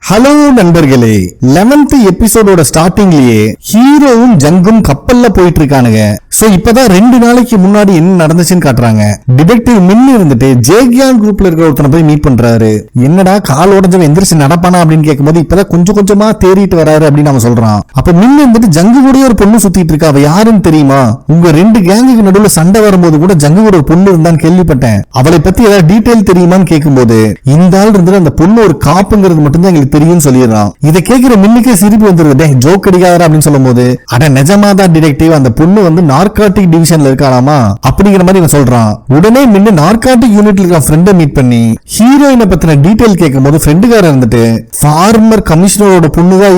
Hello நண்பர்களே, 11th எபிசோடோட ஸ்டார்டிங்லயே ஹீரோவும் ஜங்கும் கப்பல்ல போயிட்டு இருக்கானுங்க. சோ இப்பதான் 2 நாளைக்கு முன்னாடி என்ன நடந்துச்சுன்னு காட்டுறாங்க. டிடெக்டிவ் மின்னு இருந்துட்டு ஜேகியான் குரூப்ல இருக்கிற ஒருத்தனை போய் மீட் பண்றாரு. என்னடா கால் உடஞ்சவன் எந்திரிச்சு நடப்பானா அப்படின்னு கேட்கும்போது இப்பதான் கொஞ்சம் கொஞ்சமா தேறிட்டு வராரு அப்படின்னு அவன் சொல்றான். அப்ப மின்னு இருந்துட்டு ஜங்கு கூட ஒரு பொண்ணு சுத்திட்டு இருக்கா, அவ யாருன்னு தெரியுமா? உங்க 2 கேங்குக்கு நடுவுல சண்டை வரும்போது கூட ஜங்கு கூட ஒரு பொண்ணு இருந்தான்னு கேள்விப்பட்டேன், அவளை பத்தி ஏதாவது டீடைல் தெரியுமான்னு கேட்கும்போது இந்த ஆள் இருந்துட்டு அந்த பொண்ணு ஒரு காப்புங்கிறது மட்டும்தான் எங்களுக்கு தெரியும் சொல்லிடுறான். இதை கேட்கிற மின்னுக்கே சிரிப்பு வந்துருது. ஜோக் அடிக்காதா அப்படின்னு சொல்லும் போது அட நிஜமாதான் டிடெக்டிவ், அந்த பொண்ணு வந்து நார்காட்டிக் டிவிஷன்ல இருக்காளாமா அப்படிங்கிற மாதிரி இவன் சொல்றான். உடனே மின்னு நார்காட்டிக் யூனிட்ல இருக்க ஃப்ரெண்டை மீட் பண்ணி ஹீரோயினை பத்தின டீடைல் கேட்கும் போது ஃப்ரெண்டுக்கார இருந்துட்டு ஃபார்மர் கமிஷனரோட பொண்ணுதான்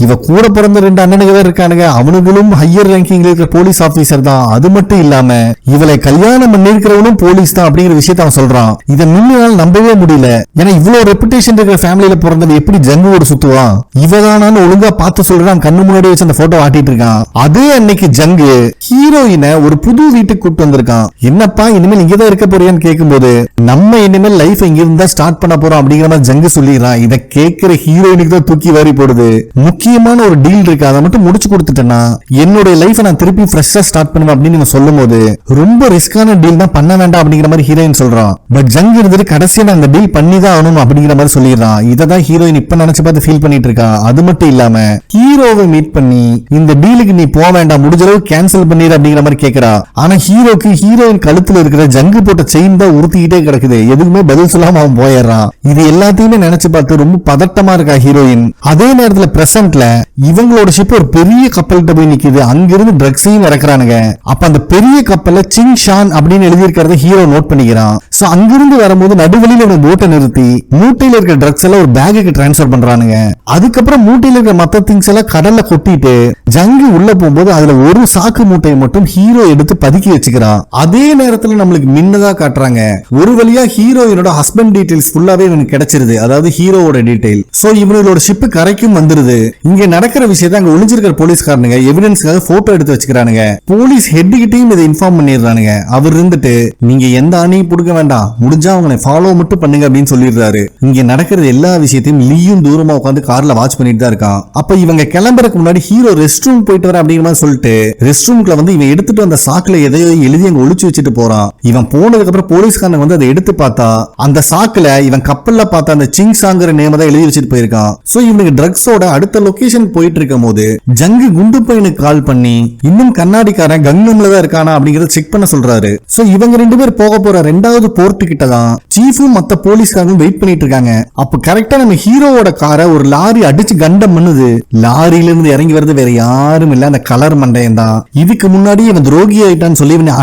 இவ கூட பிறந்த 2 அண்ணனுங்க இருக்கானுங்க, அவனுங்களும் ஹையர் ரேங்கிங்ல இருக்கிற போலீஸ் ஆபீசர் தான். அது மட்டும் இல்லாம இவளை கல்யாணம் பண்ணிருக்கிறவனும் போலீஸ் தான் அப்படிங்கிற விஷயத்த அவன் சொல்றான். இதை மின்னால நம்பவே முடியல. ஏன்னா இவ்வளவு ரெப்புடேஷன் இருக்கிற ஃபேமிலியில பிறந்தது எப்படி ஜங்குவோட சுத்துவான்? இவதானான்னு ஒழுங்கா பார்த்து சொல்றான். கண்ணு முன்னாடி வச்சு அந்த போட்டோ ஆட்டிட்டு இருக்கான். அதே அன்னைக்கு ஜங்கு ஹீரோயினை ஒரு புது வீட்டுக்கு கூட்டு வந்திருக்கான். என்னப்பா இனிமேல் இங்கதான் இருக்க போறியான்னு கேட்கும்போது நம்ம இனிமேல் லைஃப் இங்க இருந்தா ஸ்டார்ட் பண்ண போறோம் அப்படிங்கிற மாதிரி ஜங்கு சொல்லிடுறான். இதை கேட்கிற ஹீரோயினுக்கு தான் தூக்கி வாரி போடுது. முக்கியமான ஒரு டீல் இருக்கு, அதை மட்டும் முடிச்சு கொடுத்துட்டேன்னா என்னோட லைஃப் நான் திருப்பி ஃப்ரெஷ்ஷா ஸ்டார்ட் பண்ணுவேன் அப்படின்னு சொல்லும் போது ரொம்ப ரிஸ்கான டீல் தான், பண்ண வேண்டாம் அப்படிங்கிற மாதிரி ஹீரோயின் சொல்றான். பட் ஜங்கு இருந்துட்டு கடைசியா நான் அந்த டீல் பண்ணி தான் ஆகணும் அப்படிங்கிற மாதிரி சொல்லிடுறான். இதான் ஹீரோயின் இப்ப நினைச்சு பார்த்து ஃபீல் பண்ணிட்டு இருக்கா. அது மட்டும் இல்லாம ஹீரோவை மீட் பண்ணி இந்த டீலுக்கு நீ போக வேண்டாம், முடிஞ்ச அளவு கேன்சல் பண்ணிடு அப்படிங்கிற மாதிரி கேக்குறா. ஆனா ஹீரோக்கு ஹீரோயின் கழுத்துல இருக்கிற ஜங்கு போட்ட செயின் தான் உறுத்திக்கிட்டே கிடக்குது. எதுக்குமே பதில் சொல்லாம அவன் போயிடுறான். இது எல்லாத்தையுமே நினைச்சு பார்த்து ரொம்ப பதட்டமா இருக்கா ஹீரோயின். அதே நேரத்துல பிரசன்ட்ல இவங்களோட ஷிப் ஒரு பெரிய கப்பல்கிட்ட போய் நிக்குது. அங்கிருந்து ட்ரக்ஸையும் இறக்குறானுங்க. அப்ப அந்த பெரிய கப்பல்ல சிங் ஷான் அப்படின்னு எழுதியிருக்கிறத ஹீரோ நோட் பண்ணிக்கிறான். சோ அங்கிருந்து வரும்போது நடுவழியில ஒரு போட்டை நிறுத்தி மூட்டையில இருக்கிற ட்ரக்ஸ் எல்லாம் ஒரு பேக்குக்கு டிரான்ஸ்பர் பண்றானுங்க. அதுக்கப்புறம் மூட்டையில இருக்கிற மத்த திங்ஸ் எல்லாம் கடல்ல கொட்டிட்டு ஜங்கு உள்ள போகும்போது அதுல ஒரு சாக்கு மூட்டையை மட்டும் ஹீரோ எடுத்து பதுக்கி வச்சுக்கிறான். அதே நேரத்துல நம்மளுக்கு மின்னதா காட்டுறாங்க. ஒரு வழியா ஹீரோயினோட ஹஸ்பண்ட் டீடைல்ஸ் ஃபுல்லாவே இவனுக்கு கிடைச்சிருது, அதாவது ஹீரோவோட டீடைல். சோ இவனோட ஷிப் கரைக்கும் வந்துருது. இங்க நடக்கிற விஷயத்தை அங்க ஒளிஞ்சிருக்கிற போலீஸ்காரனுங்க எவிடன்ஸ்க்காக போட்டோ எடுத்து வச்சுக்கிறானுங்க. போலீஸ் ஹெட் கிட்டையும் இதை இன்ஃபார்ம் பண்ணிடுறானுங்க. அவர் இருந்துட்டு நீங்க எந்த அணியும் புடுங்க வேண்டாம், முடிஞ்சா அவங்களை ஃபாலோ மட்டும் பண்ணுங்க அப்படின்னு சொல்லிடுறாரு. இங்க நடக்கிறது எல்லா விஷயத்தையும் லீயும் தூரமா உட்காந்து கார்ல வாட்ச் பண்ணிட்டு தான் இருக்கான். அப்ப இவங்க கிளம்புறதுக்கு முன்னாடி ஹீரோ ரெஸ்ட் ரூம் போயிட்டு வர அப்படிங்கிற மாதிரி சொல்லிட்டு ரெஸ்ட் ரூம்ல வந்து இவன் எடுத்துட்டு அந்த சாக்குல எதையோ எழுதி அங்க ஒளிச்சு வச்சுட்டு போறான். இவன் போனதுக்கு அப்புறம் போலீஸ்காரன் வந்து அதை எடுத்து பார்த்தா அந்த சாக்குல இவன் கப்பல்ல பார்த்த அந்த சிங் சாங்கர் நேம் தான் எழுதி வச்சுட்டு போயிருக்கான். சோ இவனுக்கு ட்ரக்ஸோட அடுத்த லொகேஷன் போயிட்டு இருக்கும் போது ஜங்கு குண்டு பையனுக்கு கால் பண்ணி இன்னும் கண்ணாடிக்காரன் கங்னம்ல தான் இருக்கானா அப்படிங்கறத செக் பண்ண சொல்றாரு. சோ இவங்க 2 பேர் போக போற 2வது போர்ட் கிட்ட தான் சீஃபும் மத்த போலீஸ்காரங்களும் வெயிட் பண்ணிட்டு இருக்காங்க. அப்ப கரெக்டா நம்ம ஹீரோவோட காரை ஒரு லாரி அடிச்சு கண்டம் பண்ணுது. லாரியில இருந்து இறங்கி வருது வேற யாரும் இல்ல, அந்த கலர் மண்டையன் தான். இதுக்கு முன்னாடி இவன் துரோகி ஆயிட்டான்னு சொல்லி இவனை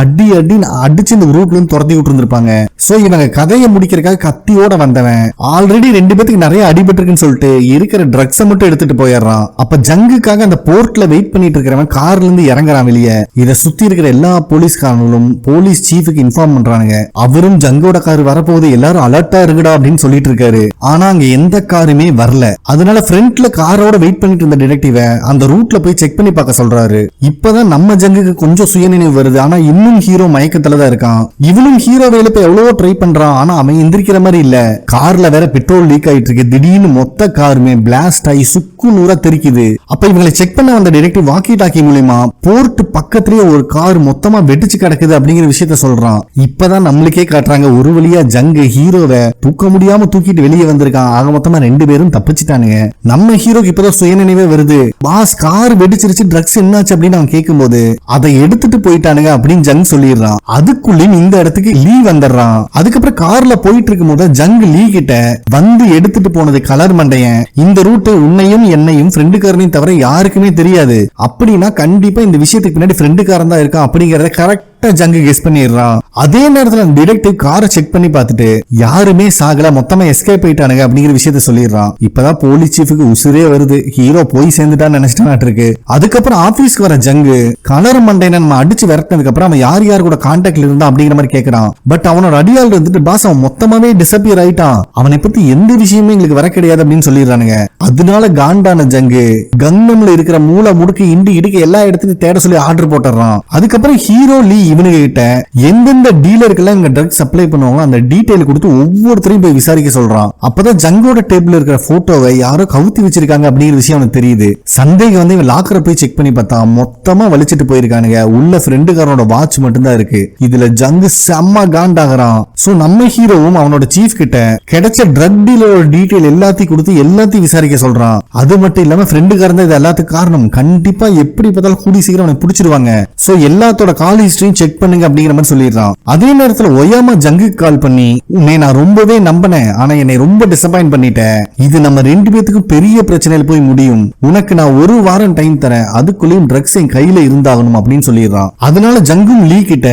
அடிச்சு இந்த ரூட்ல இருந்து துரத்தி விட்டு இருந்திருப்பாங்க. சோ இவங்க கதையை முடிக்கிறதுக்காக கத்தியோட வந்தவன் ஆல்ரெடி 2 பேத்துக்கு நிறைய அடிபட்டு இருக்குன்னு சொல்லிட்டு இருக்கிற ட்ரக்ஸை மட்டும் எடுத்துட்டு போயிடுறான். அப்ப ஜங்குக்காக அந்த போர்ட்ல வெயிட் பண்ணிட்டு இருக்கிறவன் கார்ல இருந்து இறங்குறான் வெளியே. இதை சுத்தி இருக்கிற எல்லா போலீஸ்காரங்களும் போலீஸ் சீஃபுக்கு இன்ஃபார்ம் பண்றானுங்க. அவரும் ஜங்கோட கார் வரப்போகுது, எல்லாரும் அலர்ட்டா இருக்குடா அப்படின்னு சொல்லிட்டு இருக்காரு. ஆனா அங்க எந்த காருமே வரல. அதனால ஃப்ரண்ட்ல காரோட வெயிட் பண்ணிட்டு இருந்த டிடெக்டிவ அந்த ரூட்ல போய் செக் பண்ணி பார்க்க சொல்றாரு. இப்பதான் நம்ம ஜங்குக்கு கொஞ்சம் சுயநினைவு வருது. ஆனா இன்னும் ஹீரோ மயக்கத்துல தான் இருக்கான். இவனும் ஹீரோ வேலை போய் எவ்வளவோ ட்ரை பண்றான். ஆனா அவன் எந்திரிக்கிற மாதிரி இல்ல. கார்ல வேற பெட்ரோல் லீக் ஆயிட்டு இருக்கு. திடீர்னு மொத்த காருமே பிளாஸ்ட் ஆகி சுக்கு நூறா தெரிக்குது. அப்ப இவங்களை செக் பண்ண வந்த டிடெக்டிவ் வாக்கி டாக்கி மூலமா போர்ட் பக்கத்திலேயே ஒரு கார் மொத்தமா வெடிச்சு கிடக்குது அப்படிங்கிற விஷயத்த சொல்றான். இப்பதான் நம்மளுக்கே காட்டுறாங்க ஒரு வழியா ஜங்கு ஹீரோவை தூக்க முடியாம தூக்கிட்டு வெளியே வந்திருக்கான். ஆக மொத்தமா 2 பேரும் தப்பிச்சுட்டானுங்க. நம்ம ஹீரோக்கு இப்பதான் சுயநினைவே வருது. பாஸ் கார் வெடிச்சிருச்சு, ட்ரக்ஸ் என்னாச்சு அப்படின்னு அவன் கேட்கும்போது அதை எடுத்துட்டு போயிட்டானுங்க அப்படின்னு ஜங் சொல்லிடுறான். அதுக்குள்ளேயும் இந்த இடத்துக்கு லீ வந்துடுறான். அதுக்கப்புறம் கார்ல போயிட்டு இருக்கும் போது ஜங் லீ கிட்ட வந்து எடுத்துட்டு போனது கலர் மண்டையன். இந்த ரூட் உன்னையும் என்னையும் ஃப்ரெண்டுக்காரனையும் தவிர யாருக்குமே தெரியாது. அப்படின்னா கண்டிப்பா இந்த விஷயத்துக்கு பின்னாடி ஃப்ரெண்டுக்காரன் தான் இருக்கான் அப்படிங்கறத கரெக்ட் ஜங்கு கெஸ் பண்ணிடுறான். அதே நேரத்துல டிடெக்டிவ் காரை செக் பண்ணி பார்த்துட்டு யாருமே சாகல, மொத்தமா எஸ்கேப் ஆயிட்டானுங்க அப்படிங்கிற விஷயத்த சொல்லிடுறான். இப்பதான் போலீஸ் சீஃபுக்கு உசுரே வருது. ஹீரோ போய் சேர்ந்துட்டான்னு நினைச்சிட்டு இருக்கு. அதுக்கப்புறம் ஆபீஸ்க்கு வர ஜங்கு கலர் மண்டையனை நம்ம அடிச்சு விரட்டினதுக்கு அப்புறம் அவன் யார் கூட கான்டாக்ட்ல இருந்தா அப்படிங்கிற மாதிரி கேட்கறான். பட் அவனோட அடியால் இருந்துட்டு பாஸ் அவன் மொத்தமாவே டிசப்பியர் ஆயிட்டான், அவனை பத்தி எந்த விஷயமே எங்களுக்கு வர கிடையாது அப்படின்னு சொல்லிடுறானுங்க. அதனால காண்டான ஜங்கு கங்னம்ல இருக்கிற மூளை முடுக்கு இண்டி இடுக்கு எல்லா இடத்துக்கும் தேட சொல்லி ஆர்டர் போட்டுறான். அதுக்கப்புறம் ஹீரோ லீ இவனுங்க கிட்ட எந்தெந்த டீலருக்கெல்லாம் இங்க ட்ரக்ஸ் சப்ளை பண்ணுவாங்க அந்த டீடைல் கொடுத்து ஒவ்வொருத்தரையும் போய் விசாரிக்க சொல்றான். அப்பதான் ஜங்கோட டேபிள் இருக்கிற போட்டோவை யாரோ கவுத்தி வச்சிருக்காங்க அப்படிங்கிற விஷயம் அவனுக்கு தெரியுது. சந்தேகம் வந்து இவன் லாக்கரை போய் செக் பண்ணி பார்த்தா மொத்தமா வலிச்சிட்டு போயிருக்கானுங்க. உள்ள ஃப்ரெண்டுக்காரனோட வாட்ச் மட்டும் தான் இருக்கு. இதுல ஜங்கு செம்ம காண்டாகிறான். சோ நம்ம ஹீரோவும் அவனோட சீஃப் கிட்ட கிடைச்ச ட்ரக் டீலரோட டீடைல் எல்லாத்தையும் கொடுத்து எல்லாத்தையும் விசாரிக்க சொல்றான். அது மட்டும் இல்லாம ஃப்ரெண்டுக்காரன் தான் இது எல்லாத்துக்கும் காரணம், கண்டிப்பா எப்படி பார்த்தாலும் கூடி சீக்கிரம் அவனை பிடிச்சிருவாங்க, சோ எல்லாத்தோட கால் ஹிஸ்டரியும் செக் பண்ணுங்க அப்படிங்கிற மாதிரி சொல்லிடுறான். அதே நேரத்துல ஒயாமா ஜங்குக்கு கால் பண்ணி உன்னை நான் ரொம்பவே நம்பினேன், ஆனா என்னை ரொம்ப டிசப்பாயிண்ட் பண்ணிட்டேன், இது நம்ம ரெண்டு பேத்துக்கும் பெரிய பிரச்சனையில போய் முடியும், உனக்கு நான் ஒரு வாரம் டைம் தரேன், அதுக்குள்ளேயும் ட்ரக்ஸ் என் கையில இருந்தாகணும் அப்படின்னு சொல்லிடுறான். அதனால ஜங்கும் லீ கிட்ட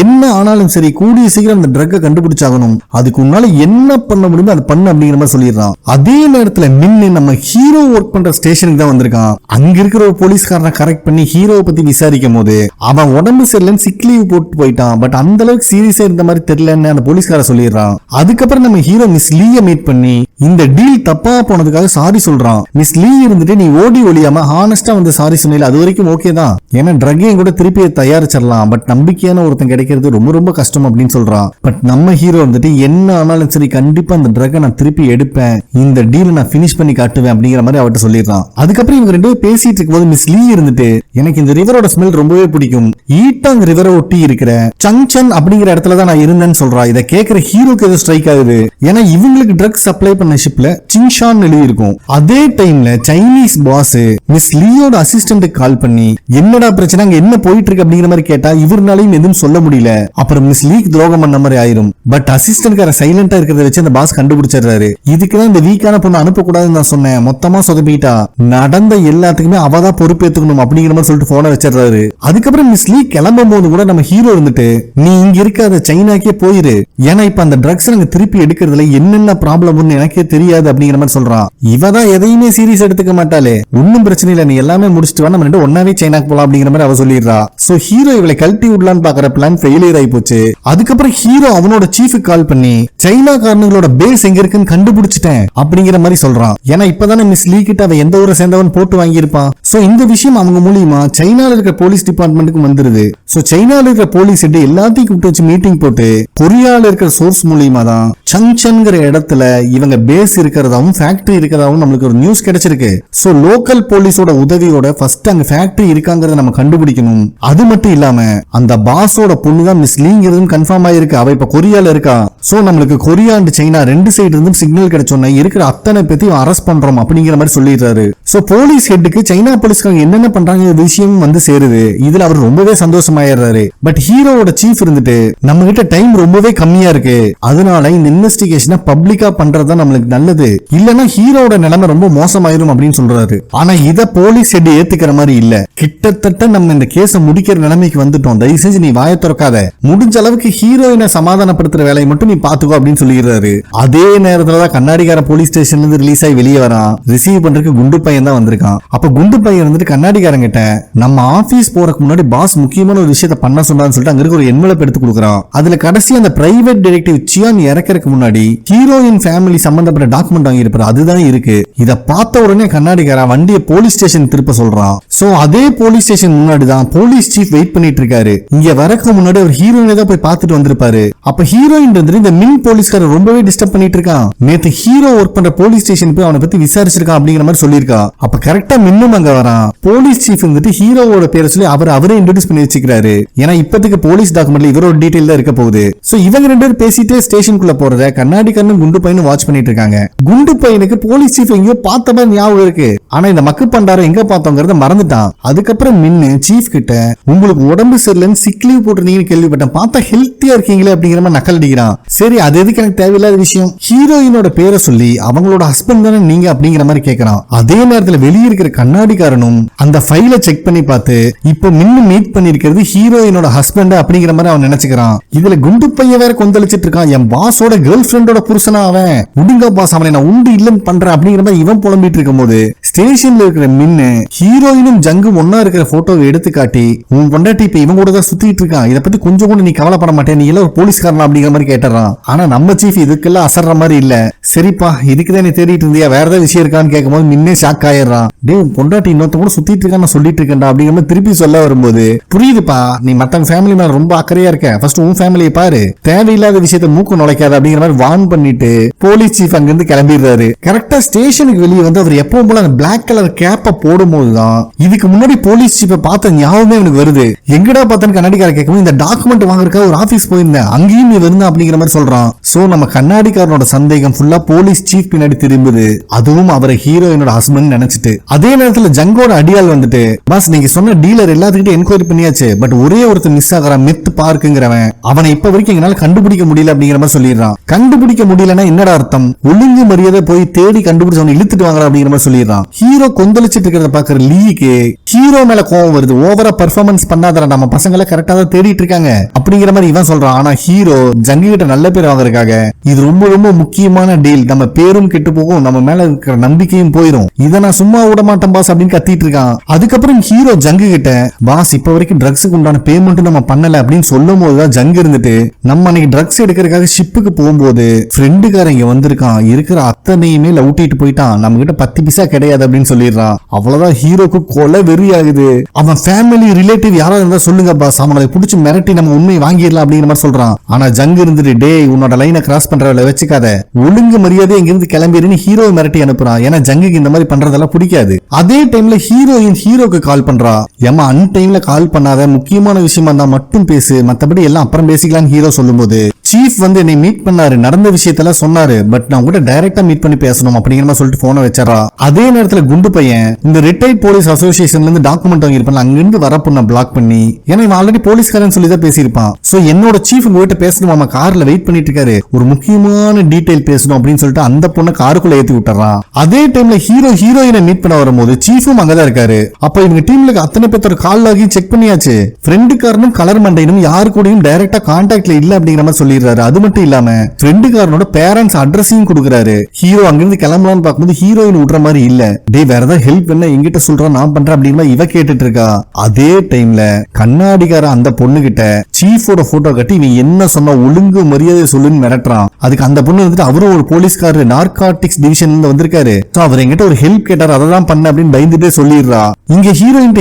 என்ன ஆனாலும் சரி கூடிய சீக்கிரம் அந்த ட்ரக்கை கண்டுபிடிச்சாகணும், அதுக்கு உன்னால என்ன பண்ண முடியுமோ அதை பண்ணு அப்படிங்கிற மாதிரி சொல்லிடுறான். அதே நேரத்துல மின்னு நம்ம ஹீரோ ஒர்க் பண்ற ஸ்டேஷனுக்கு தான் வந்திருக்கான். அங்க இருக்கிற ஒரு போலீஸ்காரனை கரெக்ட் பண்ணி ஹீரோவை பத்தி விசாரிக்கும் போது அவன் உடம்பு சரியில்லைன்னு சிக் லீவ் போட்டு போயிட்டான், பட் அந்த அளவுக்கு சீரியஸா இருந்த மாதிரி தெரியலன்னு அந்த போலீஸ்கார சொல்லிடுறான். அதுக்கப்புறம் நம்ம ஹீரோ மிஸ் லீயை மீட் பண்ணி இந்த டீல் தப்பா போனதுக்காக சாரி சொல்றான். மிஸ் லீ இருந்துட்டு நீ ஓடி ஒளியாம ஹானஸ்டா வந்து சாரி சொன்னீங்க, அது வரைக்கும் ஓகே தான், ஏன்னா ட்ரக்கையும் கூட திருப்பி தயாரிச்சிடலாம், பட் நம்பிக்கையான ஒருத்தன் கிடைக்கிறது ரொம்ப ரொம்ப கஷ்டம் அப்படின்னு சொல்றான். பட் நம்ம ஹீரோ வந்துட்டு என்ன ஆனாலும் சரி கண்டிப்பா அந்த ட்ரக்கை நான் திருப்பி எடுப்பேன், இந்த டீலை நான் பினிஷ் பண்ணி காட்டுவேன் அப்படிங்கிற மாதிரி அவர்கிட்ட சொல்லிடுறான். அதுக்கப்புறம் இவங்க ரெண்டு பேரும் பேசிட்டு இருக்கும்போது மிஸ் லீ இருந்துட்டு எனக்கு இந்த ரிவரோட ஸ்மெல் ரொம்பவே பிடிக்கும், ஈட்டாங் ரிவரை ஒட்டி இருக்கிற சங்சன் அப்படிங்கிற இடத்துல தான் நான் இருந்தேன்னு சொல்றா. இதை கேட்கிற ஹீரோக்கு ஏதோ ஸ்ட்ரைக் ஆகுது, ஏன்னா இவங்களுக்கு ட்ரக்ஸ் சப்ளை பண்ண ஷிப்ல சிங்ஷான் எழுதி இருக்கும். அதே டைம்ல சைனீஸ் பாஸ் மிஸ் லீயோட அசிஸ்டன்ட்டுக்கு கால் பண்ணி என்னடா பிரச்சனை அங்க என்ன போயிட்டு இருக்கு அப்படிங்கிற மாதிரி கேட்டா இவர்னாலையும் எதுவும் சொல்ல முடியல. அப்புறம் மிஸ் லீக்கு துரோகம் பண்ண மாதிரி ஆயிரும். பட் அசிஸ்டன்ட்கார சைலண்டா இருக்கிறத வச்சு அந்த பாஸ் கண்டுபிடிச்சிடுறாரு. இதுக்குதான் இந்த வீக்கான பொண்ணு அனுப்பக்கூடாதுன்னு நான் சொன்னேன், மொத்தமா சொதப்பிட்டா, நடந்த எல்லாத்துக்குமே அவதான் பொறுப்பேற்றுக்கணும் அப்படிங்கிற மாதிரி சொல்லிட்டு போன வச்சிடறாரு. அதுக்கப்புறம் மிஸ் லீ கிளம்பும் போது கூட நம்ம ஹீரோ இருந்துட்டு நீ இங்க இருக்காத சைனாக்கே போயிரு, ஏன்னா இப்ப அந்த ட்ரக்ஸ் நாங்க திருப்பி எடுக்கிறதுல என்னென்ன ப்ராப்ளம்னு எனக்கே தெரியாது அப்படிங்கிற மாதிரி சொல்றான். இவதான் எதையுமே சீரியஸ் எடுத்துக்க மாட்டாளே, ஒன்னும் பிரச்சனை இல்ல, நீ எல்லாமே முடிச்சுட்டு வா, நம்ம ரெண்டு ஒன்னாவே சைனாக்கு போலாம் அப்படிங்கிற மாதிரி அவ சொல்லிடுறா. சோ ஹீரோ இவளை கழட்டி விடலான்னு பாக்குற பிளான் ஃபெயிலியர் ஆகி போச்சு. அதுக்கப்புறம் ஹீரோ அவனோட சீஃபுக்கு கால் பண்ணி சைனா காரங்களோட பேஸ் எங்க இருக்குன்னு கண்டுபிடிச்சிட்டேன் அப்படிங்கிற மாதிரி சொல்றான். ஏன்னா இப்பதானே மிஸ் லீ கிட்ட அவ எந்த ஊரை சேர்ந்தவன் போட்டு வாங்கியிருப்பான். சோ இந்த விஷயம் அவங்க மூலியமா சைனால இருக்கிற போலீஸ் டிபார்ட்மெண்ட்டுக்கு வந்துருது. சோ சைனால இருக்கிற போலீஸ் எல்லாத்தையும் கூப்பிட்டு வச்சு மீட்டிங் போட்டு கொரியால இருக்கிற சோர்ஸ் மூலியமா தான் சங்சன்ங்கிற இடத்துல இவங்க பேஸ் இருக்கிறதாவும் ஃபேக்டரி இருக்கிறதாவும் நம்மளுக்கு ஒரு நியூஸ் கிடைச்சிருக்கு. சோ லோக்கல் போலீஸோட உதவியோட ஃபர்ஸ்ட் அங்க ஃபேக்டரி இருக்காங்கறத நம்ம கண்டுபிடிக்கணும். அது மட்டும் இல்லாம அந்த பாஸோட பொண்ணு தான் மிஸ் லீங்கிறதும் கன்ஃபார்ம் ஆயிருக்கு, அவ இப்ப கொரியால இருக்கா. சோ நம்மளுக்கு கொரியா அண்ட் சைனா ரெண்டு சைடு இருந்தும் சிக்னல் கிடைச்சோன்னா இருக்கிற அத்தனை பேத்தையும் அரெஸ்ட் பண்றோம் அப்படிங்கிற மாதிரி சொல்லிடுறாரு. சோ போலீஸ் ஹெட்டுக்கு சைனா போலீஸ்காரங்க என்னென்ன பண்றாங்க விஷயம் வந்து சேருது. இதுல அவர் ரொம்பவே சந்தோஷமாயிடுறாரு. பட் ஹீரோவோட சீஃப் இருந்துட்டு நம்ம கிட்ட டைம் ரொம்பவே கம்மியா இருக்கு, அதனால இந்த இன்வெஸ்டிகேஷனை பப்ளிக்கா பண்றதா நம்மளுக்கு நல்லது, இல்லனா ஹீரோவோட நிலைமை ரொம்ப மோசமாயிரும் அப்படின்னு சொல்றாரு. ஆனா இத போலீஸ் ஹெட் ஏத்துக்கிற மாதிரி இல்ல, கிட்டத்தட்ட நம்ம இந்த கேஸ முடிக்கிற நிலைமைக்கு வந்துட்டோம், தயவு செஞ்சு நீ வாயை திறக்காத, முடிஞ்ச அளவுக்கு ஹீரோயினை சமாதானப்படுத்துற வேலையை மட்டும் நீ பாத்துக்கோ அப்படின்னு சொல்லிடுறாரு. அதே நேரத்துலதான் கண்ணாடிக்கார போலீஸ் ஸ்டேஷன்ல இருந்து ரிலீஸ் ஆகி வெளியே வரான். ரிசீவ் பண்றதுக்கு குண்டு பையன் தான் வந்திருக்கான். அப்ப குண்டு பையன் வந்துட்டு கண்ணாடிக்காரன் கிட்ட நம்ம ஆபீஸ் போறதுக்கு முன்னாடி பாஸ் முக்கியமான ஒரு விஷயத்த பண்ண சொன்னான்னு சொல்லிட்டு அங்க இருக்க ஒரு என்வலப் எடுத்து கொடுக்குறான். அதுல கடைசி அந்த பிரைவேட் டிடெக்டிவ் சியான் இறக்கிறதுக்கு முன்னாடி ஹீரோயின் ஃபேமிலி சம்பந்தப்பட்ட டாக்குமெண்ட் வாங்கி இருப்பாரு, அதுதான் இருக்கு. இத பார்த்த உடனே கண்ணாடிக்காரன் வண்டியை போலீஸ் ஸ்டேஷன் திருப்ப சொல்றான். சோ அதே போலீஸ் ஸ்டேஷன் முன்னாடி தான் போலீஸ் சீஃப் வெயிட் பண்ணிட்டு இருக்காரு. இங்க வரக்கு முன்னாடி அவர் ஹீரோயினை தான் போய் பார்த்துட்டு வந்திருப்பாரு. அப்ப ஹீரோயின் வந்துட்டு இந்த மின் போலீஸ்காரர் ரொம்பவே டிஸ்டர்ப் பண்ணிட்டு இருக்கான், நேத்து ஹீரோ ஒர்க் பண்ற போலீஸ் ஸ்டேஷன் போய் அவனை பத்தி விசாரிச்சிருக்கான் அப்படிங்கிற மாதிரி சொல்லியிருக்கா. அப்ப கரெக்டா மின்னும் அங்க வரான். போலீஸ் சீஃப் வந்துட்டு ஹீரோவோட பேரை சொல்லி அவரே இன்ட்ரோடியூஸ் பண்ணி வச்சுக்கிறாரு. ஏன்னா இப்போதைக்கு போலீஸ் டாக்குமெண்ட்ல இவரோட டீடைல் தான் இருக்க போகுது. சோ இவங்க ரெண்டு பேரும் பேசிட்டு ஸ்டேஷனுக்குள்ள போறத கண்ணாடிக்காரனும் குண்டு பையனும் வாட்ச் பண்ணிட்டு இருக்காங்க. குண்டு பையனுக்கு போலீஸ் சீஃப் எங்கேயோ பார்த்த மாதிரி ஞாபகம் இருக்கு, ஆனா இந்த மக்கு பண்டாரம் எங்க பார்த்தோங்கிறத மறந்துட்டான். அதுக்கப்புறம் மின்னு சீஃப் கிட்ட உங்களுக்கு உடம்பு சரியில்லைன்னு சிக் லீவ் போட்டுருந்தீங்கன்னு கேள்விப்பட்டேன், பார்த்தா ஹெல்த்தியா இருக்கீங்களே அப்படிங்கிற மாதிரி நக்கல் அடிக்கிறான். சரி அது எதுக்கு எனக்கு தேவையில்லாத விஷயம், ஹீரோயினோட பேரை சொல்லி அவங்களோட ஹஸ்பண்ட் தானே நீங்க அப்படிங்கிற மாதிரி கேட்கறான். அதே நேரத்தில் வெளியே இருக்கிற கண்ணாடிக்காரனும் அந்த ஃபைலை செக் பண்ணி பார்த்து இப்ப மின்னு மீட் பண்ணிருக்கிறது ஹீரோயினோட ஹஸ்பண்ட் அப்படிங்கிற மாதிரி அவன் நினைச்சுக்கிறான். இதுல குண்டு பையன் வேற கொந்தளிச்சிட்டு இருக்கான், என் பாஸோட கேர்ள் ஃபிரெண்டோட புருஷனா அவன், உடுங்க பாஸ் அவனை நான் உண்டு இல்லன்னு பண்றேன் அப்படிங்கிற மாதிரி இவன் புலம்பிட்டு இருக்கும் போது ஸ்டேஷன்ல இருக்கிற மின்னு ஹீரோயினும் ஜங்கும் ஒன்னா இருக்கிற போட்டோவை எடுத்து காட்டி, உன் பொண்டாட்டி இப்ப இவன் கூட தான் சுத்திட்டு இருக்கான், இதை பத்தி கொஞ்சம் கூட நீ கவலைப்பட மாட்டேன், நீ எல்லாம் ஒரு போலீஸ்காரன் அப்படிங்கிற மாதிரி கேட்டுறான். ஆனா நம்ம சீஃப் இதுக்கெல்லாம் அசர்ற மாதிரி இல்ல. சரிப்பா இதுக்குதான் நீ தேடிட்டு இருந்தியா, வேற ஏதாவது விஷயம் இருக்கான்னு கேட்கும் போது மின்னே ஷாக் ஆயிடுறான். டே உன் பொண்டாட்டி இன்னொருத்த கூட சுத்திட்டு இருக்கான்னு சொல்லிட்டு இருக்கேன்டா அப்படிங்கிற மாதிரி திருப்பி சொல்ல வரும்போது, புரியுதுப்பா நீ மத்தவங்க ஃபேமிலி மேல ரொம்ப அக்கறையா இருக்க, ஃபர்ஸ்ட் உன் ஃபேமிலியை பாரு, தேவையில்லாத விஷயத்த மூக்கு நுழைக்காத அப்படிங்கிற மாதிரி வார்ன் பண்ணிட்டு போலீஸ் சீஃப் அங்கிருந்து கிளம்பிடுறாரு. கரெக்டா ஸ்டேஷனுக்கு வெளியே வந்து அவர் எப்பவும் போல அந்த பிளாக் கலர் கேப்ப போடும் போதுதான் இதுக்கு முன்னாடி போலீஸ் சீஃபை பார்த்த ஞாபகமே எனக்கு வருது. எங்கடா பார்த்தேன்னு கண்ணாடிக்கார கேட்கும், இந்த டாக்குமெண்ட் வாங்குறதுக்காக ஒரு ஆபீஸ் போயிருந்தேன், அங்கேயும் நீ வருந்த அப்படிங்கிற மாதிரி சொல்றான். சோ நம்ம கண்ணாடிக்காரனோட சந்தேகம் ஃபுல்லா போலீஸ் சீஃப் பின்னாடி திரும்புது, அதுவும் அவரை ஹீரோயினோட ஹஸ்பண்ட் நினைச்சிட்டு. அதே நேரத்துல ஜங்கோட அடியால் வந்துட்டு, பாஸ் நீங்க சொன்ன டீலர் எல்லாத்துக்கிட்ட என்கொயரி பண்ணியாச்சு, பட் ஒரே ஒருத்தர் மிஸ் ஆகிறான், மித் பார்க்குங்கிறவன், அவனை இப்ப வரைக்கும் எங்களால கண்டுபிடிக்க முடியல அப்படிங்கிற மாதிரி சொல்லிடுறான். கண்டுபிடிக்க முடியலன்னா என்னடா அர்த்தம், ஒழுங்கு மரியாதை போய் தேடி கண்டுபிடிச்சு அவனை இழுத்துட்டு வாங்கலாம் அப்படிங்கிற மாதிரி சொல்லிடுறான். ஹீரோ கொந்தளிச்சிட்டு இருக்கிறத பாக்குற லீக்கு ஹீரோ மேல கோவம் வருது, ஓவரா பெர்ஃபார்மன்ஸ் பண்ணாத நம்ம பசங்களை கரெக்டா தான் தேடிட்டு இருக்காங்க அப்படிங்கிற மாதிரி இவன் சொல்றான். ஆனா ஹீரோ ஜங்கு கிட்ட நல்ல பேர் வாங்குறதுக்காக, இது ரொம்ப ரொம்ப முக்கியமான டீல், நம்ம பேரும் கெட்டு போகும், நம்ம மேல இருக்கிற நம்பிக்கையும் போயிடும், இதை நான் சும்மா விட மாட்டேன் பாஸ் அப்படின்னு கத்திட்டு இருக்கான். அதுக்கப்புறம் ஹீரோ ஜங்கு கிட்ட, பாஸ் இப்ப வரைக்கும் ட்ரக்ஸுக்கு உண்டான பேமெண்ட் நம்ம பண்ணல அப்படின்னு சொல்லும் போதுதான் ஜங்கு இருந்துட்டு, நம்ம அன்னைக்கு ட்ரக்ஸ் எடுக்கிறதுக்காக ஷிப்புக்கு போகும்போது ஃப்ரெண்டுக்காரன் இங்க வந்திருக்கான், இருக்கிற அத்தனையுமே லவுட்டிட்டு போயிட்டான், நம்ம கிட்ட 10 பைசா கிடையாது அப்படின்னு சொல்லிடுறான். அவ்வளவுதான் ஹீரோக்கு கொலை வெறி ஆகுது. அவன் ஃபேமிலி ரிலேட்டிவ் யாராவது இருந்தா சொல்லுங்க பாஸ், அவனை பிடிச்சி மிரட்டி நம்ம உண்மையை வாங்கிடலாம் அப்படிங்கிற மாதிரி சொல்றான். ஆனா ஜங்கு இருந்துட்டு, டே உன்னோட லைனை கிராஸ் பண்ற வேலை வச்சுக்காத, ஒழுங்கு மரியாதை இங்கிருந்து கிளம்பிடுன்னு ஹீரோ மிரட்டி அனுப்புறான். ஏன்னா ஜங்குக்கு இந்த மாதிரி பண்றதெல்லாம் பிடிக்காது. அதே டைம்ல ஹீரோயின் ஹீரோக்கு கால் பண்றா, ஏமா அன் டைம்ல கால் பண்ணாத, முக்கியமான விஷயமா இருந்தா மட்டும் பேசு, மத்தபடி எல்லாம் அப்புறம் பேசிக்கலாம்னு ஹீரோ சொல்லும்போது, சீஃப் வந்து என்னை மீட் பண்ணாரு, நடந்த விஷயத்தெல்லாம் சொன்னாரு, பட் நான் கூட டைரக்டா மீட் பண்ணி பேசணும் அப்படிங்கிற மாதிரி சொல்லிட்டு போனை வச்சறா. அதே நேரத்துல குண்டு பையன் இந்த ரிட்டையர்ட் போலீஸ் அசோசியேஷன்ல இருந்து டாக்குமெண்ட் வாங்கியிருப்பான், அங்கிருந்து வர பொண்ணை பிளாக் பண்ணி, ஏன்னா இவன் ஆல்ரெடி போலீஸ்காரன் சொல்லி தான் பேசியிருப்பான். சோ என்னோட சீஃப் உங்ககிட்ட பேசணும், அவன் கார்ல வெயிட் பண்ணிட்டு இருக்காரு, ஒரு முக்கியமான டீடைல் பேசணும் அப்படின்னு சொல்லிட்டு அந்த பொண்ணை காருக்குள்ள ஏத்தி விட்டுறான். அதே டைம்ல ஹீரோயினை மீட் பண்ண வரும்போது சீஃபும் அங்கதான் இருக்காரு. அப்ப இவங்க டீம்ல அத்தனை பேர்த்தோட கால் ஆகி செக் பண்ணியாச்சு, ஃப்ரெண்டுக்காரனும் கலர் மண்டைனும் யாரு கூடயும் டைரக்டா கான்டாக்ட்ல இல்ல அப்படிங்கிற மாதிரி சொல்லி. அது மட்டும் இல்லாம ஃப்ரெண்டுக்காரனோட பேரண்ட்ஸ் அட்ரஸையும் கொடுக்குறாரு. ஹீரோ அங்கிருந்து கிளம்பலான்னு பார்க்கும்போது ஹீரோயின் விடுற மாதிரி இல்ல, டே வேற ஏதாவது ஹெல்ப் என்ன எங்கிட்ட சொல்றான் நான் பண்றேன் அப்படின்னு இவ கேட்டுட்டு இருக்கா. அதே டைம்ல கண்ணாடிக்கார அந்த பொண்ணு கிட்ட சீஃபோட போட்டோ கட்டி இவன் என்ன சொன்னா ஒழுங்கு மரியாதை சொல்லுன்னு மிரட்டுறான். அதுக்கு அந்த பொண்ணு வந்துட்டு அவரும் ஒரு போலீஸ்காரர் நார்காட்டிக்ஸ் டிவிஷன்ல இருந்து வந்திருக்காரு, அவர் எங்கிட்ட ஒரு ஹெல்ப் கேட்டார் அததான் பண்ண அப்படின்னு பயந்துட்டே சொல்லிடுறா. இங்க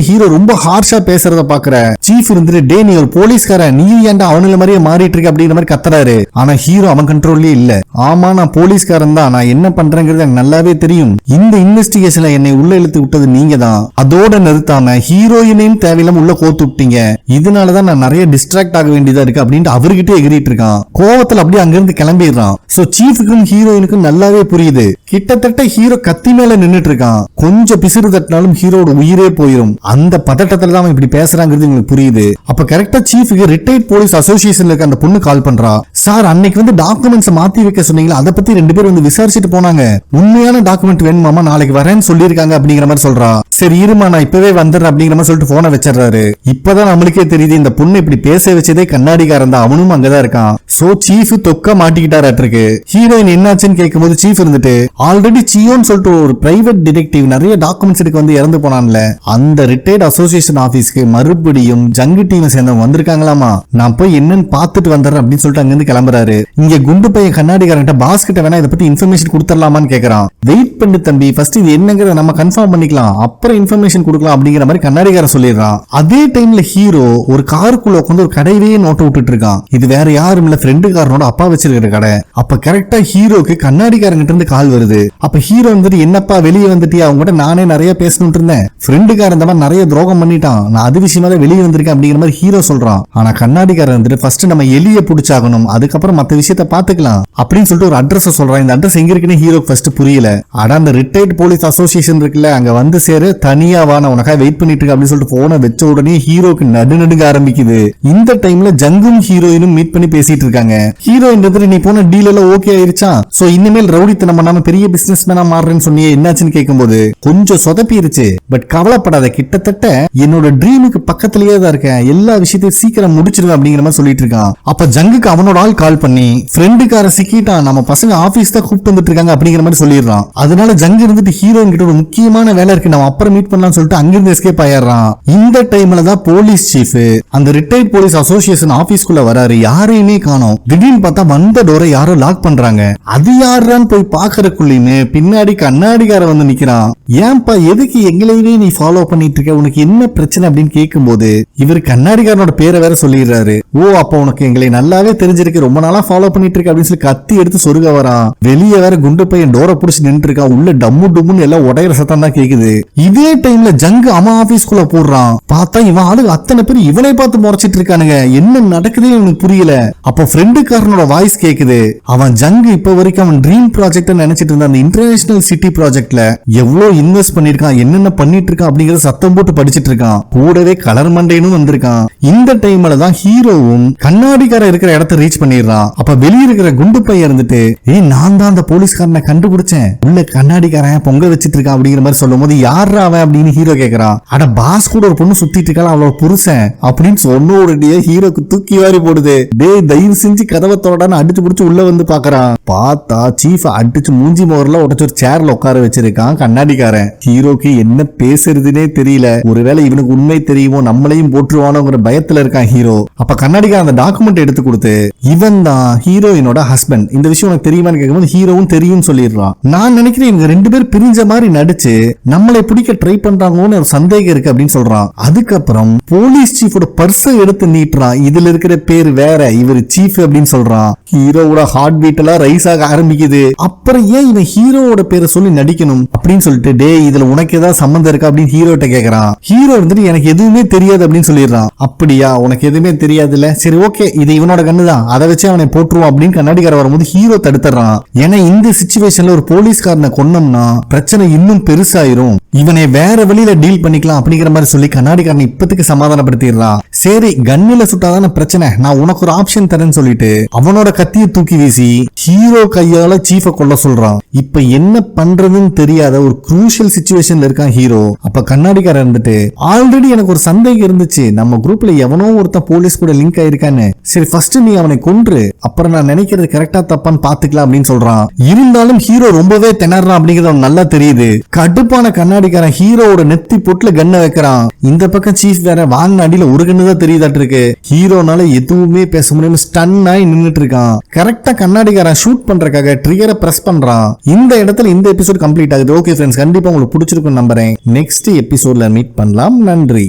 ஹீரோ ரொம்ப ஹார்ஷா பேசுறத பாக்குற சீஃப் இருந்துட்டு, டே நீ ஒரு போலீஸ்கார, நீ ஏன்டா அவனுல மாதிரியே மாறிட்டு இருக்க அப்படிங்கிற மாதிரி கத்துறாரு. ஆனா ஹீரோ அவன் கண்ட்ரோல்லே இல்ல, ஆமா நான் போலீஸ்காரன் தான், நான் என்ன பண்றேங்கிறது எனக்கு நல்லாவே தெரியும், இந்த இன்வெஸ்டிகேஷன்ல என்னை உள்ள இழுத்து விட்டது நீங்க தான், அதோட நிறுத்தாம ஹீரோயினையும் தேவையில்லாம உள்ள கோத்து விட்டீங்க, இதனாலதான் நான் நிறைய டிஸ்ட்ராக்ட் ஆக வேண்டியதா இருக்கு அப்படின்ட்டு அவர்கிட்ட எகிரிட்டு இருக்கான். கோவத்துல அப்படியே அங்கிருந்து கிளம்பிடுறான். சோ சீஃபுக்கும் ஹீரோயினுக்கும் நல்லாவே புரியுது, கிட்டத்தட்ட ஹீரோ கத்தி மேல நின்னுட்டு இருக்கான், கொஞ்சம் பிசிறு தட்டினாலும் ஹீரோட உயிரே போயிடும், அந்த பதட்டத்துல தான் அவன் இப்படி பேசுறாங்கிறது உங்களுக்கு புரியுது. அப்ப கரெக்டா சீஃபுக்கு ரிட்டையர்ட் போலீஸ் அசோசியேஷன்ல இருக்க அந்த பொண்ணு கால் பண்றா, சார் அன்னைக்கு வந்து டாக்குமெண்ட்ஸ் மாத்தி வைக்க சொன்னீங்களா, அதை பத்தி 2 பேர் வந்து விசாரிச்சுட்டு போனாங்க, உண்மையான டாக்குமெண்ட் வேணுமாமா, நாளைக்கு வரேன்னு சொல்லியிருக்காங்க அப்படிங்கிற மாதிரி சொல்றா. சரி இருமா நான் இப்பவே வந்துடுறேன் அப்படிங்கிற மாதிரி சொல்லிட்டு போனை வச்சிடறாரு. இப்பதான் நம்மளுக்கே தெரியுது இந்த பொண்ணு இப்படி பேச வச்சதே கண்ணாடிக்காரன் தான், அவனும் அங்கதான் இருக்கான். சோ சீஃப் தொக்க மாட்டிக்கிட்டாரு. ஹீரோயின் என்னாச்சுன்னு கேட்கும்போது சீஃப் இருந்துட்டு, ஆல்ரெடி சியோன்னு சொல்லிட்டு ஒரு பிரைவேட் டிடெக்டிவ் நிறைய டாக்குமெண்ட்ஸ் எடுக்க வந்து இறந்து போனான்ல, அந்த ரிட்டையர்ட் அசோசியேஷன் ஆபீஸ்க்கு மறுபடியும் ஜங்கு டீம் சேர்ந்தவங்க வந்திருக்காங்களாமா, நான் போய் என்னன்னு பாத்துட்டு வந்துடுறேன் அப்படின்னு சொல்லிட்டு அங்கிருந்து கிளம்புறாரு. இங்க குண்டு பையன் கண்ணாடிக்காரன்ட்ட பாஸ் கிட்ட வேணா இதை பத்தி இன்ஃபர்மேஷன் கொடுத்துடலாமான்னு கேக்குறான். வெயிட் பண்ணு தம்பி, ஃபர்ஸ்ட் இது என்னங்கிறத நம்ம கன்ஃபார்ம் பண்ணிக்கலாம், அப்புறம் இன்ஃபர்மேஷன் கொடுக்கலாம் அப்படிங்கிற மாதிரி கண்ணாடிக்காரன் சொல்லிடுறான். அதே டைம்ல ஹீரோ ஒரு காருக்குள்ள உட்காந்து ஒரு கடையவே நோட்ட விட்டுட்டு இருக்கான். இது வேற யாரும் இல்ல, ஃப்ரெண்டுக்காரனோட அப்பா வச்சிருக்கிற கடை. அப்ப கரெக்டா ஹீரோக்கு கண்ணாடிக்காரங்கிட்ட இருந்து கால் வருது. அப்ப ஹீரோ வந்துட்டு, என்னப்பா வெளியே வந்துட்டியா, அவங்ககிட்ட நானே நிறைய பேசணும்னு இருந்தேன், ஃப்ரெண்டுக்காரன் இந்த மாதிரி நிறைய துரோகம் பண்ணிட்டான், நான் அது விஷயமா தான் வெளியே வந்திருக்கேன் அப்படிங்கிற மாதிரி ஹீரோ சொல்றான். ஆனா கண்ணாடிக்காரன் வந்துட்டு, ஃபர்ஸ்ட் நம்ம எலிய பிடிச்சாகணும், அதுக்கப்புறம் மத்த விஷயத்த பாத்துக்கலாம் அப்படின்னு சொல்லிட்டு ஒரு அட்ரஸ் சொல்றான். இந்த அட்ரஸ் எங்க இருக்குன்னு ஹீரோக்கு ஃபர்ஸ்ட் புரியல. ஆனா அந்த ரிட்டையர்ட் போலீஸ் அசோசியேஷன் இருக்குல்ல, அங்க வந்து சேரு, தனியா வா, நான் உனக்காக வெயிட் பண்ணிட்டு இருக்கேன் அப்படின்னு சொல்லிட்டு போன வச்ச உடனே ஹீரோக்கு நடுநடுங்க ஆரம்பிக்குது. இந்த டைம்ல ஜங்கும் ஹீரோயினும் மீட் பண்ணி பேசிட்டு இருக்காங்க. ஹீரோயின் வந்துட்டு, நீ போன டீல் எல்லாம் ஓகே ஆயிருச்சா, சோ இனிமேல் ரவுடித்தனம் பண்ணாம பெரிய பிசினஸ் மேனா மாறுறேன்னு சொன்னியே, என்னாச்சுன்னு கேட்கும்போது கொஞ்சம் சொதப்பிருச்சு, பட் கவலைப்படாத, கிட்டத்தட்ட என்னோட ட்ரீமுக்கு பக்கத்திலேயே தான் இருக்கேன், எல்லா விஷயத்தையும் சீக்கிரம் முடிச்சிருவேன் அப்படிங்கிற மாதிரி சொல்லிட்டு இருக்கான். அப்ப ஜங்குக்கு அவனோட ஆள் கால் பண்ணி ஃப்ரெண்டுக்கார சிக்கிட்டான், நம்ம பசங்க ஆபீஸ் தான் கூப்பிட்டு வந்துட்டு இருக்காங்க அப்படிங்கிற மாதிரி சொல்லிடுறான். அதனால ஜங்கு இருந்துட்டு ஹீரோயின் கிட்ட ஒரு முக்கியமான வேலை இருக்கு, நம்ம அப்புறம் மீட் பண்ணலாம் சொல்லிட்டு அங்கிருந்து எஸ்கேப் ஆயிடுறான். இந்த டைம்ல தான் போலீஸ் சீஃப் அந்த ரிட்டையர்ட் போலீஸ் அசோசியேஷன் ஆபீஸ்க்குள்ள வராரு. யாரையுமே காணோம். திடீர்னு பார்த்தா வந்த டோரை யாரோ லாக் பண்றாங்க. அது யாருன்னு போய் பாக்குறதுக்குள்ளயுமே பின்னாடி கண்ணாடிக்கார வந்து நிக்கிறான். ஏன்பா எதுக்கு எங்களையே நீ ஃபாலோ பண்ணிட்டு இருக்க, உனக்கு என்ன பிரச்சனை அப்படின்னு கேட்கும்போது இவர் கண்ணாடிக்காரனோட பேரை வேற சொல்லிடுறாரு. ஓ அப்ப உனக்கு எங்களை நல்லாவே தெரிஞ்சிருக்கு, ரொம்ப நாளா ஃபாலோ பண்ணிட்டு இருக்க அப்படின்னு சொல்லி கத்தி எடுத்து சொருக வரான். வெளியே வேற குண்டு பையன் டோரை புடிச்சு நின்று இருக்கான். உள்ள டம்மு டும்முன்னு எல்லாம் உடையிற சத்தம் தான் கேக்குது. இதே டைம்ல ஜங்கு அவன் ஆபீஸ்க்குள்ள போடுறான். பார்த்தா இவன் ஆளு அத்தனை பேர் இவனை பார்த்து முறைச்சிட்டு இருக்கானுங்க. என்ன நடக்குதுன்னு இவனுக்கு புரியல. அப்போ ஃப்ரெண்டுக்காரனோட வாய்ஸ் கேக்குது. அவன் ஜங்கு இப்ப வரைக்கும் அவன் ட்ரீம் ப்ராஜெக்ட் நினைச்சிட்டு இருந்த அந்த இன்டர்நேஷனல் சிட்டி ப்ராஜெக்ட்ல எவ்வளவு இன்வெஸ்ட் பண்ணிருக்கான், என்னென்ன பண்ணிட்டு இருக்கான் அப்படிங்கறத சத்தம் போட்டு படிச்சிட்டு இருக்கான். கூடவே கலர் மண்டைனும் வந்திருக்கான். இந்த டைம்ல தான் ஹீரோவும் கண்ணாடிக்கார இருக்கிற இடத்தை ரீச் பண்ணிடுறான். அப்ப வெளியே இருக்கிற குண்டு பையன் இருந்துட்டு நான் தான் அந்த போலீஸ்காரனை கண்டுபிடிச்சேன், உள்ள கண்ணாடிக்காரன் பொங்க வச்சிட்டு இருக்கான் அப்படிங்கிற மாதிரி சொல்லும் போது யாரா அவன் அப்படின்னு ஹீரோ கேக்குறான். அட பாஸ் கூட ஒரு பொண்ணு சுத்திட்டு இருக்கான், அவளோட புருஷன் அப்படின்னு சொன்னோடனே ஹீரோக்கு தூக்கி வாரி போடுது. டேய் தயவு செஞ்சு கதவை தோடான்னு அடிச்சு புடிச்சு உள்ள வந்து பாக்குறான். பார்த்தா சீஃப் அடிச்சு மூஞ்சி மோர்ல உடச்சு ஒரு சேர்ல உட்கார வச்சிருக்கான் கண்ணாடிக்காரன். ஹீரோக்கு என்ன பேசுறதுனே தெரியல. ஒருவேளை இவனுக்கு உண்மை தெரியுமோ, நம்மளையும் போட்டுருவானோங்கிற பயத்துல இருக்கான் ஹீரோ. அப்ப கண்ணாடிக்காரன் அந்த டாக்குமெண்ட் எடுத்து கொடுத்து இவன் தான் ஹீரோயினோட ஹஸ்பண்ட், இந்த விஷயம் உனக்கு தெரியுமான்னு கேட்கும்போது ஹீரோவும் தெரியும் சொல்லிடுறான். நான் நினைக்கிறேன் இவங்க ரெண்டு பேர் பிரிஞ்ச மாதிரி நடிச்சு நம்மளை பிடிக்க ட்ரை பண்றாங்கன்னு ஒரு சந்தேகம் இருக்கு அப்படின்னு சொல்றான். அதுக்கப்புறம் போலீஸ் சீஃபோட பர்ஸை எடுத்து நீட்டுறான். இதுல இருக்கிற பேர் வேற, இவர் சீஃப் அப்படின்னு சொல்றான். ஹீரோவோட ஹார்ட் பீட் எல்லாம் ரைஸ் ஆக ஆரம்பிக்குது. அப்புறம் ஏன் இவன் ஹீரோவோட பேரை சொல்லி நடிக்கணும் அப்படின்னு சொல்லிட்டு டே இதுல உனக்கு ஏதாவது சம்பந்தம் இருக்கா அப்படின்னு ஹீரோட்ட கேக்குறான். ஹீரோ வந்துட்டு எனக்கு எதுவுமே தெரியாது அப்படின்னு சொல்லிடுறான். அப்படியா, உனக்கு எதுவுமே தெரியாதுல்ல, சரி ஓகே இது இவனோட கண்ணுதான், அதை வச்சு அவனை போட்டுருவான் அப்படின்னு கண்ணாடிக்கார வரும்போது ஹீரோ தடுத்துறான். ஏன்னா இந்த சிச்சுவேஷன்ல ஒரு போலீஸ்காரனை கொன்னோம்னா பிரச்சனை இன்னும் பெருசாயிரும், இவனை வேற வழியில டீல் பண்ணிக்கலாம் அப்படிங்கிற மாதிரி சொல்லி கண்ணாடிக்காரன் இப்பத்துக்கு சமாதானப்படுத்திடுறான். சரி கண்ணில சுட்டாதான பிரச்சனை, நான் உனக்கு ஒரு ஆப்ஷன் தரேன்னு சொல்லிட்டு அவனோட கத்தியை தூக்கி வீசி ஹீரோ கையால சீஃப கொல்ல சொல்றான். இப்ப என்ன பண்றதுன்னு தெரியாத ஒரு குரூஷியல் சிச்சுவேஷன்ல இருக்கான் ஹீரோ. அப்ப கண்ணாடிக்காரன் இருந்துட்டு ஆல்ரெடி எனக்கு ஒரு சந்தேகம் இருந்துச்சு, நம்ம குரூப்ல எவனோ ஒருத்த போலீஸ் கூட லிங்க் ஆயிருக்கான்னு, சரி ஃபர்ஸ்ட் நீ அவனை கொன்று அப்புறம் நான் நினைக்கிறது கரெக்டா தப்பான்னு பாத்துக்கலாம் அப்படின்னு சொல்றான். இருந்தாலும் ஹீரோ ரொம்பவே திணறான் அப்படிங்கிறது அவன் நல்லா தெரியுது. கடுப்பான கண்ணாடிக்காரன் ஹீரோவோட நெத்தி பொட்டுல கண்ணை வைக்கிறான். இந்த பக்கம் சீஃப் வேற வாங்கின அடியில ஒரு கண்ணு தான் தெரியுதாட்டு இருக்கு. ஹீரோனால எதுவுமே பேச முடியாம ஸ்டன் ஆகி நின்னுட்டு இருக்கான். கரெக்டா கண்ணாடிக்காரன் ஷூட் பண்றதுக்காக ட்ரிகரை பிரஸ் பண்றான். இந்த இடத்துல இந்த எபிசோட் கம்ப்ளீட் ஆகுது. ஓகே ஃப்ரெண்ட்ஸ், கண்டிப்பா உங்களுக்கு பிடிச்சிருக்கும் நம்புறேன். நெக்ஸ்ட் எபிசோட்ல மீட் பண்ணலாம். நன்றி.